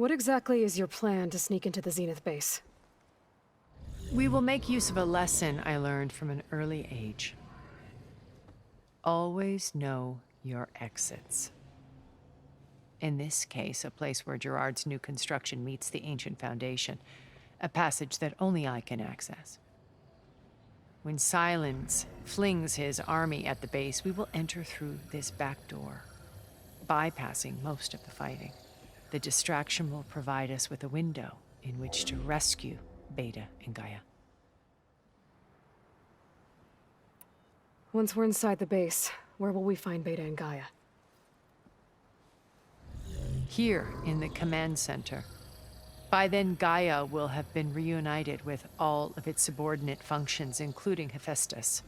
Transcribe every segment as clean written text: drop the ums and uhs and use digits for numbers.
What exactly is your plan to sneak into the Zenith base? We will make use of a lesson I learned from an early age. Always know your exits. In this case, a place where Gerard's new construction meets the ancient foundation, a passage that only I can access. When Sylens flings his army at the base, we will enter through this back door, bypassing most of the fighting. The distraction will provide us with a window in which to rescue Beta and Gaia. Once we're inside the base, where will we find Beta and Gaia? Here in the command center. By then, Gaia will have been reunited with all of its subordinate functions, including Hephaestus.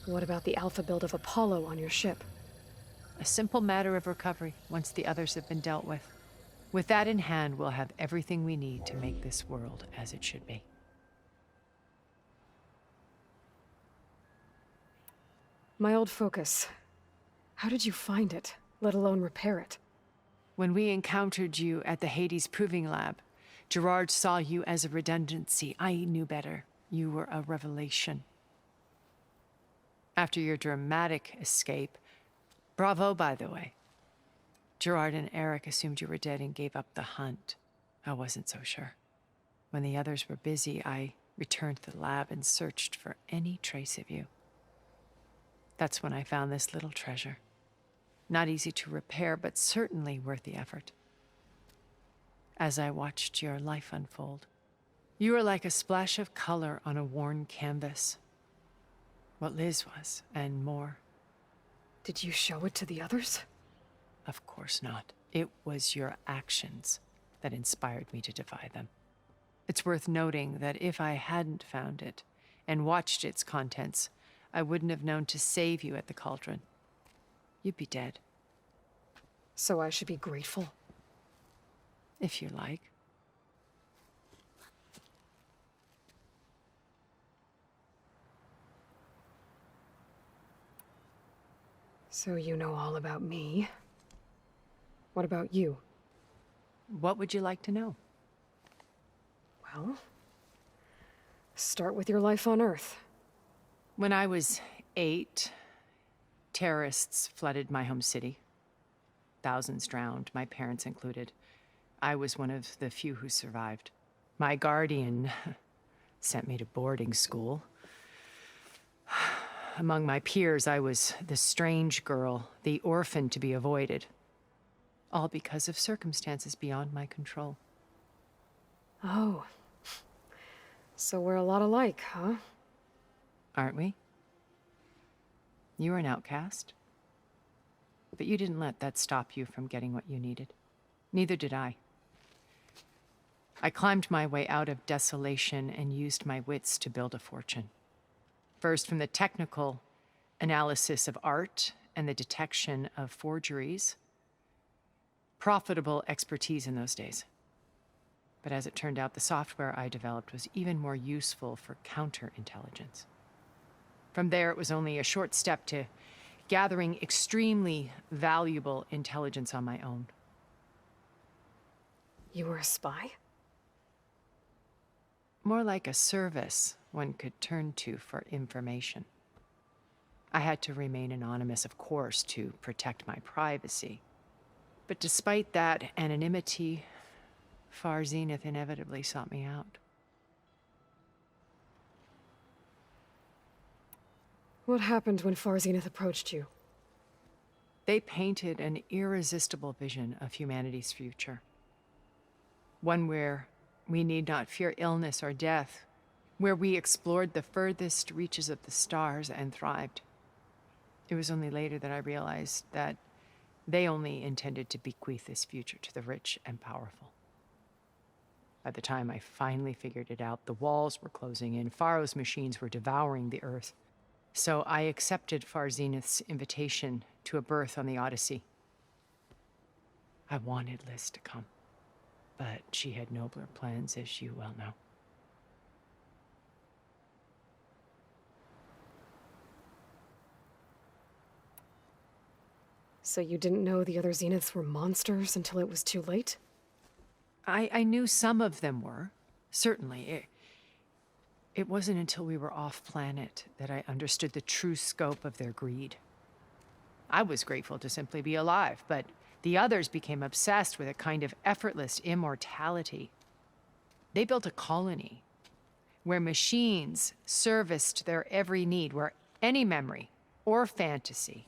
What about the alpha build of Apollo on your ship? A simple matter of recovery once the others have been dealt with. With that in hand, we'll have everything we need to make this world as it should be. My old focus. How did you find it, let alone repair it? When we encountered you at the Hades Proving Lab, Gerard saw you as a redundancy. I knew better. You were a revelation. After your dramatic escape, bravo, by the way. Gerard and Eric assumed you were dead and gave up the hunt. I wasn't so sure. When the others were busy, I returned to the lab and searched for any trace of you. That's when I found this little treasure. Not easy to repair, but certainly worth the effort. As I watched your life unfold, you were like a splash of color on a worn canvas. What Liz was, and more. Did you show it to the others? Of course not. It was your actions that inspired me to defy them. It's worth noting that if I hadn't found it and watched its contents, I wouldn't have known to save you at the cauldron. You'd be dead. So I should be grateful? If you like. So you know all about me. What about you? What would you like to know? Well, start with your life on Earth. When I was 8, terrorists flooded my home city. Thousands drowned, my parents included. I was one of the few who survived. My guardian sent me to boarding school. Among my peers, I was the strange girl, the orphan to be avoided. All because of circumstances beyond my control. Oh. So we're a lot alike, huh? Aren't we? You were an outcast. But you didn't let that stop you from getting what you needed. Neither did I. I climbed my way out of desolation and used my wits to build a fortune. First, from the technical analysis of art and the detection of forgeries. Profitable expertise in those days. But as it turned out, the software I developed was even more useful for counterintelligence. From there, it was only a short step to gathering extremely valuable intelligence on my own. You were a spy? More like a service one could turn to for information. I had to remain anonymous, of course, to protect my privacy. But despite that anonymity, Far Zenith inevitably sought me out. What happened when Far Zenith approached you? They painted an irresistible vision of humanity's future. One where we need not fear illness or death, where we explored the furthest reaches of the stars and thrived. It was only later that I realized that they only intended to bequeath this future to the rich and powerful. By the time I finally figured it out, the walls were closing in, Pharaoh's machines were devouring the earth. So I accepted Far Zenith's invitation to a berth on the Odyssey. I wanted Liz to come, but she had nobler plans, as you well know. So you didn't know the other Zeniths were monsters until it was too late? I knew some of them were, certainly. It wasn't until we were off-planet that I understood the true scope of their greed. I was grateful to simply be alive, but the others became obsessed with a kind of effortless immortality. They built a colony where machines serviced their every need, where any memory or fantasy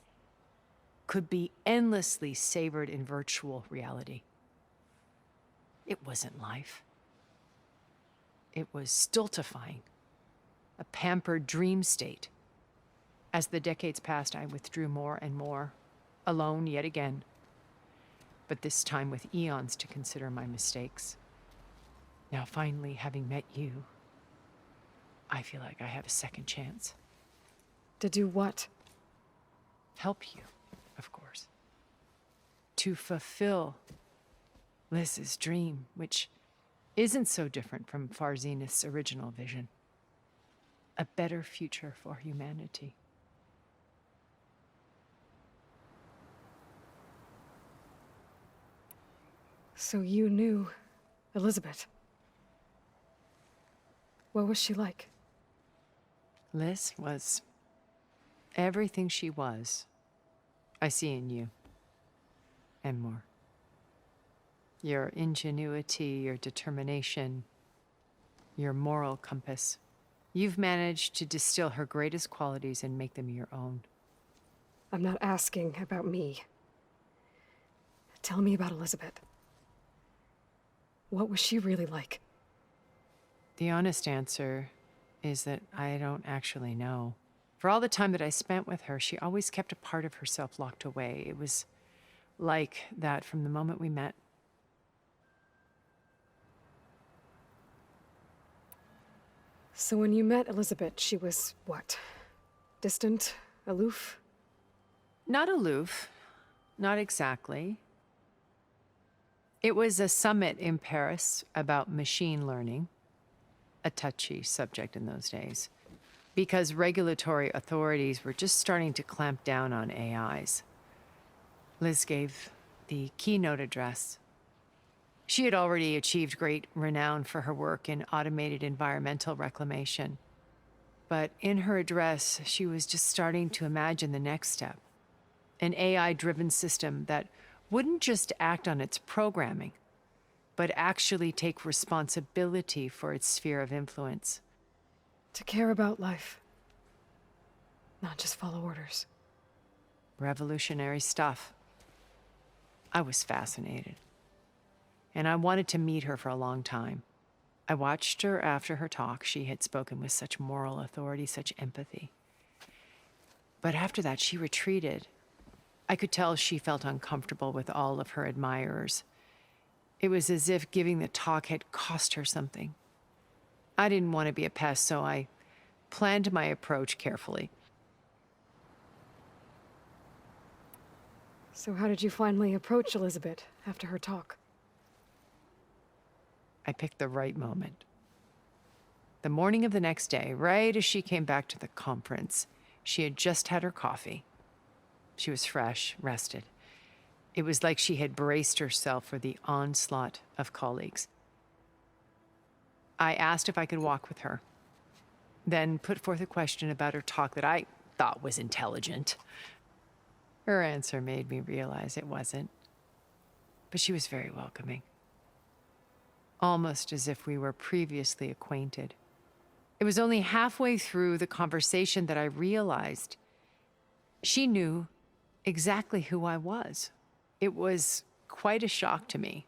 could be endlessly savored in virtual reality. It wasn't life. It was stultifying, a pampered dream state. As the decades passed, I withdrew more and more, alone yet again, but this time with eons to consider my mistakes. Now, finally, having met you, I feel like I have a second chance. To do what? Help you, of course. To fulfill Liz's dream, which isn't so different from Far Zenith's original vision. A better future for humanity. So you knew Elisabet. What was she like? Liz was everything she was. I see in you. And more. Your ingenuity, your determination, your moral compass. You've managed to distill her greatest qualities and make them your own. I'm not asking about me. Tell me about Elisabet. What was she really like? The honest answer is that I don't actually know. For all the time that I spent with her, she always kept a part of herself locked away. It was like that from the moment we met. So when you met Elisabet, she was what? Distant? Aloof? Not aloof. Not exactly. It was a summit in Paris about machine learning, a touchy subject in those days, because regulatory authorities were just starting to clamp down on AIs. Liz gave the keynote address. She had already achieved great renown for her work in automated environmental reclamation. But in her address, she was just starting to imagine the next step. An AI-driven system that wouldn't just act on its programming, but actually take responsibility for its sphere of influence. To care about life. Not just follow orders. Revolutionary stuff. I was fascinated. And I wanted to meet her for a long time. I watched her after her talk. She had spoken with such moral authority, such empathy. But after that, she retreated. I could tell she felt uncomfortable with all of her admirers. It was as if giving the talk had cost her something. I didn't want to be a pest, so I planned my approach carefully. So how did you finally approach Elisabet after her talk? I picked the right moment. The morning of the next day, right as she came back to the conference, she had just had her coffee. She was fresh, rested. It was like she had braced herself for the onslaught of colleagues. I asked if I could walk with her, then put forth a question about her talk that I thought was intelligent. Her answer made me realize it wasn't, but she was very welcoming. Almost as if we were previously acquainted. It was only halfway through the conversation that I realized she knew exactly who I was. It was quite a shock to me.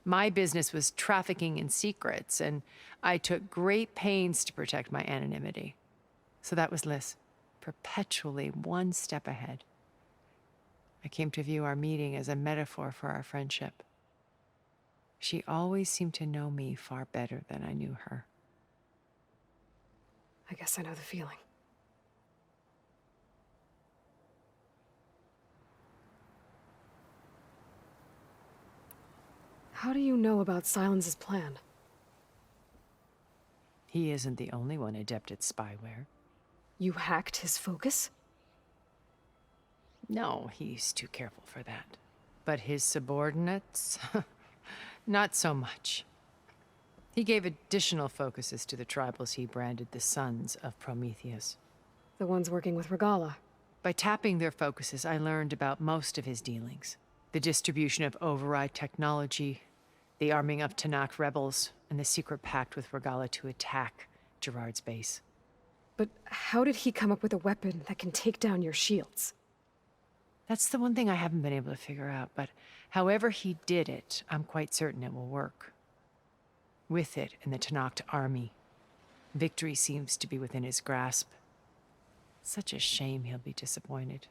My business was trafficking in secrets, and I took great pains to protect my anonymity. So that was Liz, perpetually one step ahead. I came to view our meeting as a metaphor for our friendship. She always seemed to know me far better than I knew her. I guess I know the feeling. How do you know about Sylens' plan? He isn't the only one adept at spyware. You hacked his focus? No, he's too careful for that. But his subordinates? Not so much. He gave additional focuses to the tribals he branded the Sons of Prometheus. The ones working with Regala. By tapping their focuses, I learned about most of his dealings. The distribution of override technology, the arming of Tanakh rebels, and the secret pact with Regala to attack Gerard's base. But how did he come up with a weapon that can take down your shields? That's the one thing I haven't been able to figure out, but however he did it, I'm quite certain it will work. With it and the Tanakh army, victory seems to be within his grasp. Such a shame he'll be disappointed.